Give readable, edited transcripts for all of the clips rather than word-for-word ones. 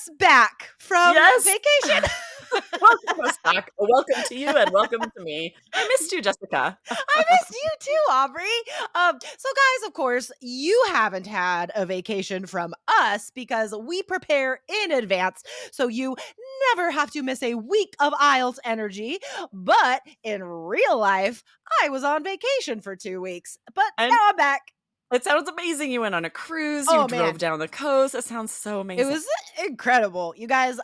us back from Yes. vacation. Welcome us back. Welcome to you and welcome to me. I missed you, Jessica. I missed you too, Aubrey. So guys, of course, you haven't had a vacation from us because we prepare in advance so you never have to miss a week of IELTS energy. But in real life, I was on vacation for 2 weeks, but And now I'm back. it sounds amazing. You went on a cruise. You Oh, drove man. down the coast. It sounds so It amazing. was incredible. You guys,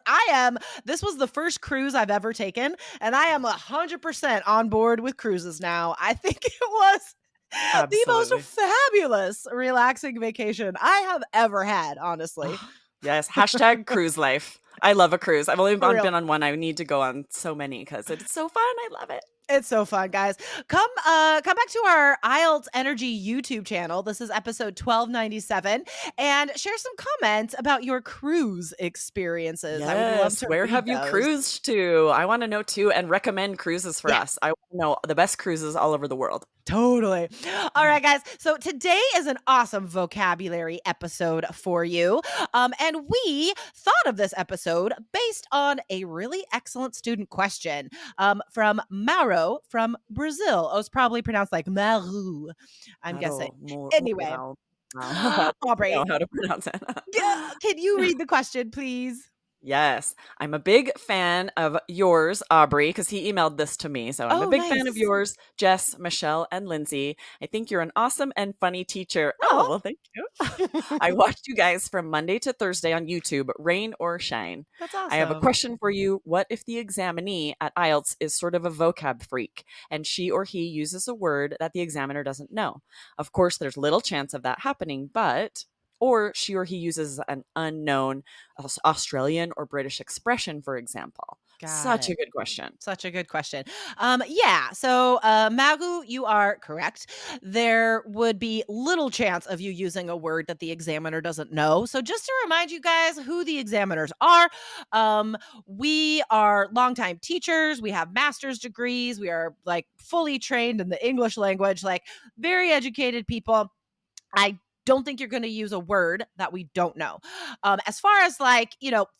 this was the first cruise I've ever taken, and I am 100% on board with cruises now. I think it was the most Absolutely. fabulous, relaxing vacation I have ever had, honestly. Yes. Hashtag cruise life. I love a cruise. I've only For real. been on one. I need to go on so many because it's so fun. I love it. It's so fun, guys. Come back to our IELTS Energy YouTube channel. This is episode 1297, and share some comments about your cruise experiences. I would love Yes. to Where read have you those. cruised to? I want to know too, and recommend cruises for Yeah. us. I want to know the best cruises all over the world. Totally. All right, guys. So today is an awesome vocabulary episode for you. And we thought of this episode based on a really excellent student question from Mauro from Brazil. Oh, it's probably pronounced like Maru, I'm guessing. Anyway, Wow. Wow. Aubrey, Know how to pronounce it. can you read the question, please? Yes, I'm a big fan of yours, Aubrey, because he emailed this to me. So I'm a Oh, big fan of nice. yours, Jess, Michelle, and Lindsay. I think you're an awesome and funny teacher. Oh, Oh. well, thank you. I watched you guys from Monday to Thursday on YouTube, rain or shine. That's I have a awesome. question for you. What if the examinee at IELTS is sort of a vocab freak and she or he uses a word that the examiner doesn't know? Of course, there's little chance of that happening, but or she or he uses an unknown Australian or British expression, for example. Got Such it. a good question. Such a good question. Yeah. So, Magu, you are correct. There would be little chance of you using a word that the examiner doesn't know. So, just to remind you guys who the examiners are, we are longtime teachers. We have master's degrees. We are like fully trained in the English language, like very educated people. I don't think you're going to use a word that we don't know. As far as like,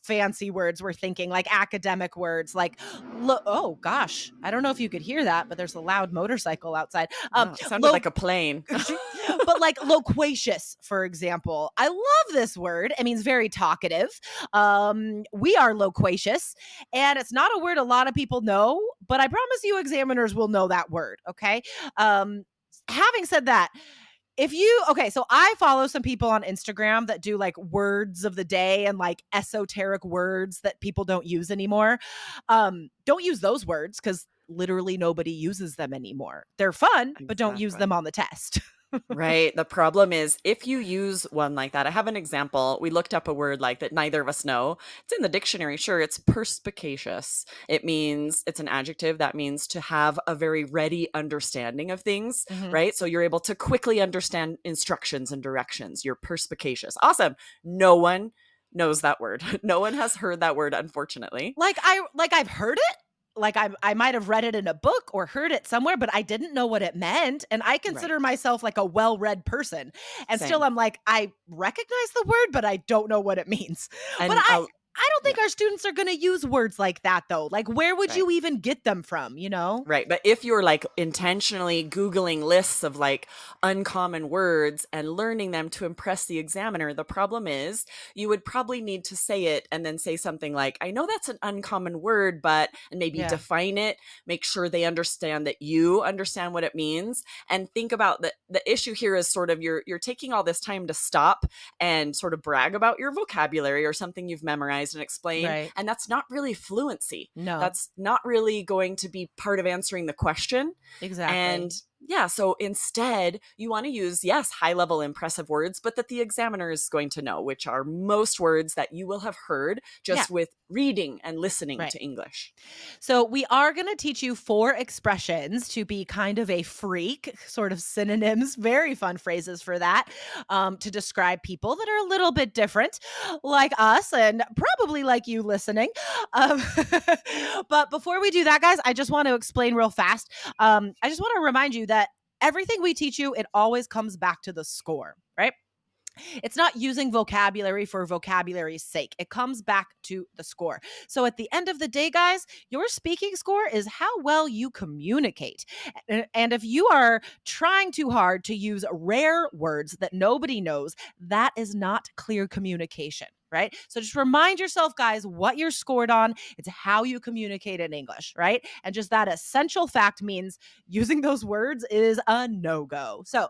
fancy words, we're thinking like academic words, like, oh gosh, I don't know if you could hear that, but there's a loud motorcycle outside. Oh, it sounded like a plane. But like loquacious, for example, I love this word. It means very talkative. We are loquacious, and it's not a word a lot of people know, but I promise you examiners will know that word. Okay. Having said that, so I follow some people on Instagram that do like words of the day and like esoteric words that people don't use anymore. Don't use those words because literally nobody uses them anymore. They're fun, but don't use Exactly. them on the test. Right. The problem is if you use one like that, I have an example. We looked up a word like that neither of us know. It's in the dictionary. Sure, it's perspicacious. It's an adjective that means to have a very ready understanding of things, right? So you're able to quickly understand instructions and directions. You're perspicacious. Awesome. No one knows that word. No one has heard that word, unfortunately. I've heard it. Like I might have read it in a book or heard it somewhere, but I didn't know what it meant. And I consider myself like a well-read person. And Same. still I'm like, I recognize the word, but I don't know what it means. And But I don't think our students are going to use words like that though. Like where would you even get them from, Right. But if you're like intentionally Googling lists of like uncommon words and learning them to impress the examiner, the problem is you would probably need to say it and then say something like, I know that's an uncommon word, but, and maybe define it, make sure they understand that you understand what it means. And think about the issue here is sort of you're taking all this time to stop and sort of brag about your vocabulary or something you've memorized and explain. Right. And that's not really fluency. No. That's not really going to be part of answering the question. Exactly. And yeah, so instead you want to use, yes, high level impressive words, but that the examiner is going to know, which are most words that you will have heard just with reading and listening to English. So we are going to teach you 4 expressions to be kind of a freak, sort of synonyms, very fun phrases for that, to describe people that are a little bit different, like us and probably like you listening. But before we do that, guys, I just want to explain real fast. I just want to remind you that everything we teach you, it always comes back to the score, right? It's not using vocabulary for vocabulary's sake. It comes back to the score. So at the end of the day, guys, your speaking score is how well you communicate. And if you are trying too hard to use rare words that nobody knows, that is not clear communication. Right. So just remind yourself, guys, what you're scored on. It's how you communicate in English. Right. And just that essential fact means using those words is a no go. So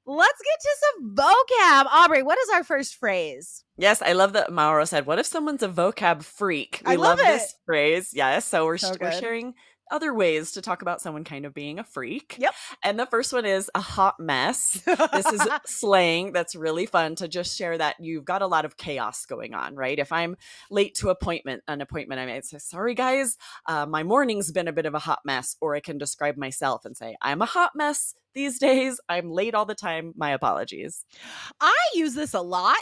let's get to some vocab. Aubrey, what is our first phrase? Yes, I love that Mauro said, "What if someone's a vocab freak?" I We love love it. this phrase. Yes, so So we're good. sharing other ways to talk about someone kind of being a freak. Yep. And the first one is a hot mess. This is slang that's really fun to just share that you've got a lot of chaos going on, right? If I'm late to an appointment, I might say, "Sorry guys, my morning's been a bit of a hot mess," or I can describe myself and say, "I'm a hot mess these days. I'm late all the time. My apologies." I use this a lot.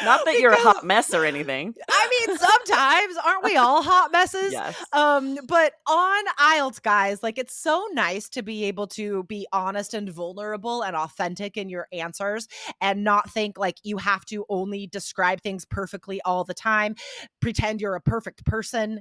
Not that you're a Because hot mess or anything. I mean, sometimes aren't we all hot messes? Yes. But on IELTS, guys, like it's so nice to be able to be honest and vulnerable and authentic in your answers and not think like you have to only describe things perfectly all the time, pretend you're a perfect person,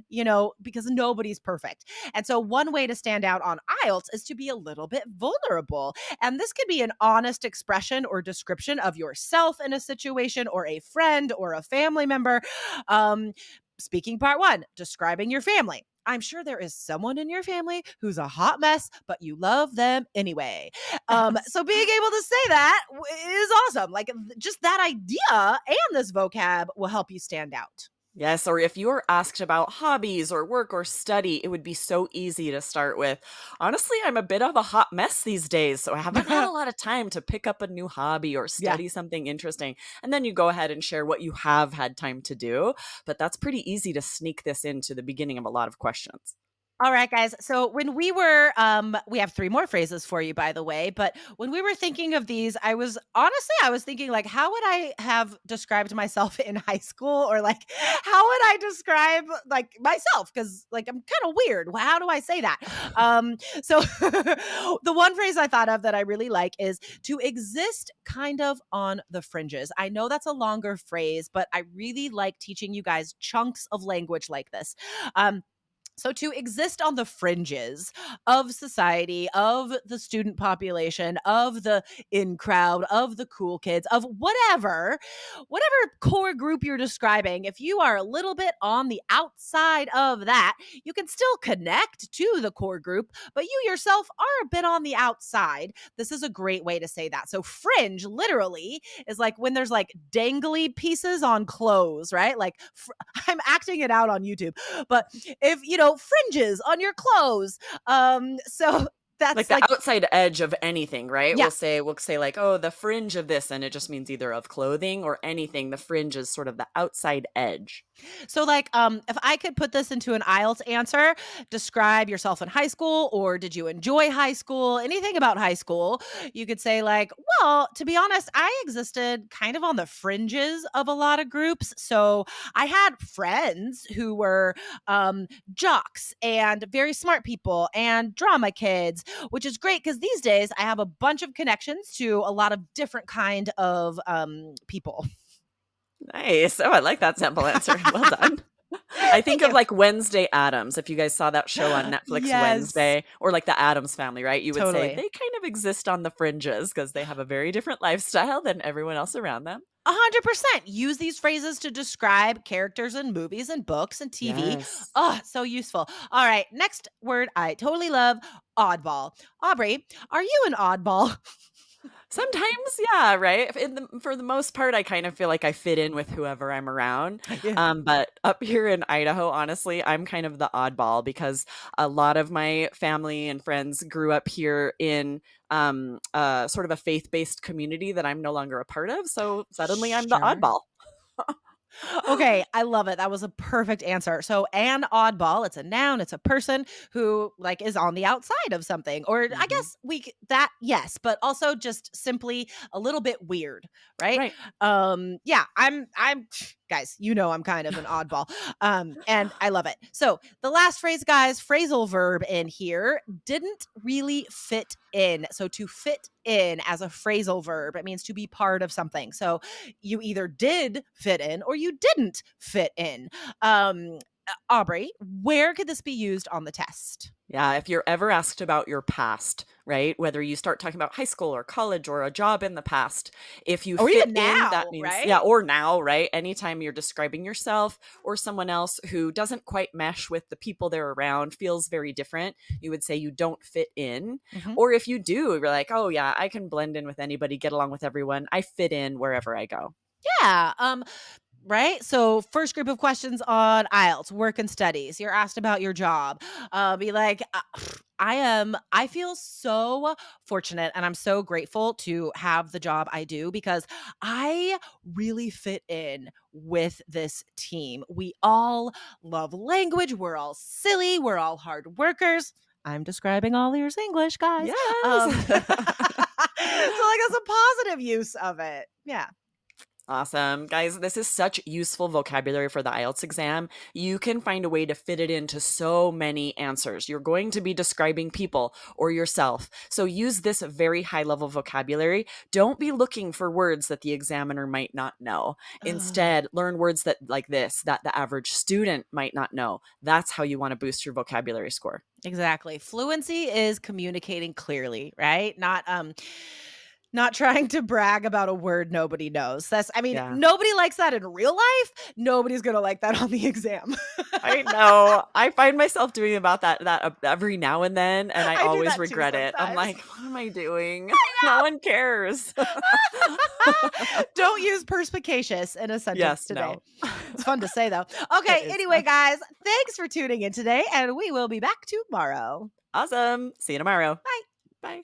because nobody's perfect. And so one way to stand out on IELTS is to be a little bit vulnerable. And this could be an honest expression or description of yourself in a situation or a friend or a family member. Um, Speaking part one, describing your family. I'm sure there is someone in your family who's a hot mess, but you love them anyway. Yes. So being able to say that is awesome. Like just that idea and this vocab will help you stand out. Yes, or if you were asked about hobbies or work or study, it would be so easy to start with, "Honestly, I'm a bit of a hot mess these days, so I haven't had a lot of time to pick up a new hobby or Yeah. study something interesting." And then you go ahead and share what you have had time to do, but that's pretty easy to sneak this into the beginning of a lot of questions. All right, guys. So we have three more phrases for you, by the way. But when we were thinking of these, I was thinking like, how would I have described myself in high school, or like, how would I describe like myself? Because like I'm kind of weird. How do I say that? So the one phrase I thought of that I really like is to exist kind of on the fringes. I know that's a longer phrase, but I really like teaching you guys chunks of language like this. Um, so to exist on the fringes of society, of the student population, of the in crowd, of the cool kids, of whatever core group you're describing, if you are a little bit on the outside of that, you can still connect to the core group, but you yourself are a bit on the outside. This is a great way to say that. So fringe literally is like when there's like dangly pieces on clothes, right? Like I'm acting it out on YouTube, but if fringes on your clothes. So Like that's the like, outside edge of anything, right? yeah. We'll say like, "Oh, the fringe of this," and it just means either of clothing or anything. The fringe is sort of the outside edge. So like if I could put this into an IELTS answer, describe yourself in high school, or did you enjoy high school? Anything about high school, you could say like, well, to be honest, I existed kind of on the fringes of a lot of groups. So I had friends who were jocks and very smart people and drama kids, which is great because these days I have a bunch of connections to a lot of different kind of people. Nice. Oh, I like that sample answer. Well done. I think Thank of you. like Wednesday Addams. If you guys saw that show on Netflix, Yes, Wednesday, or like the Addams family, right? You would say totally. they kind of exist on the fringes because they have a very different lifestyle than everyone else around them. 100% use these phrases to describe characters in movies and books and TV. Yes. Oh, so useful. All right, next word I totally love, oddball. Aubrey, are you an oddball? Sometimes, yeah, right? For the most part, I kind of feel like I fit in with whoever I'm around. Yeah. But up here in Idaho, honestly, I'm kind of the oddball because a lot of my family and friends grew up here in sort of a faith-based community that I'm no longer a part of. So suddenly I'm the Sure. oddball. Okay, I love it. That was a perfect answer. So, an oddball, it's a noun, it's a person who like is on the outside of something. Or I Mhm. guess that yes, but also just simply a little bit weird, right? Right. Yeah, I'm guys, you know I'm kind of an oddball, and I love it. So the last phrase, guys, phrasal verb in here didn't really fit in. So to fit in as a phrasal verb, it means to be part of something. So you either did fit in or you didn't fit in. Aubrey, where could this be used on the test? Yeah, if you're ever asked about your past, right? Whether you start talking about high school or college or a job in the past, if you Or fit even in, that now, means, yeah, right? or now, right? Anytime you're describing yourself or someone else who doesn't quite mesh with the people they're around, feels very different, you would say you don't fit in. Mhm. Or if you do, you're like, oh, yeah, I can blend in with anybody, get along with everyone. I fit in wherever I go. Yeah. Right? So, first group of questions on IELTS, work and studies. You're asked about your job. Be like, I feel so fortunate and I'm so grateful to have the job I do because I really fit in with this team. We all love language. We're all silly. We're all hard workers. I'm describing all ears English, guys. Yes. So, like, that's a positive use of it. Yeah. Awesome. Guys, this is such useful vocabulary for the IELTS exam. You can find a way to fit it into so many answers. You're going to be describing people or yourself. So use this very high level vocabulary. Don't be looking for words that the examiner might not know. Ugh. Instead, learn words that like this that the average student might not know. That's how you want to boost your vocabulary score. Exactly. Fluency is communicating clearly, right? Not trying to brag about a word nobody knows. I mean, Yeah. nobody likes that in real life. Nobody's going to like that on the exam. I know. I find myself doing about that every now and then, and I I do always that too regret it. I'm sometimes. like, "What am I doing? No one cares." Don't use perspicacious in a sentence Yes, today. no. It's fun to say though. It Okay, is anyway, fun. guys, thanks for tuning in today and we will be back tomorrow. Awesome. See you tomorrow. Bye. Bye.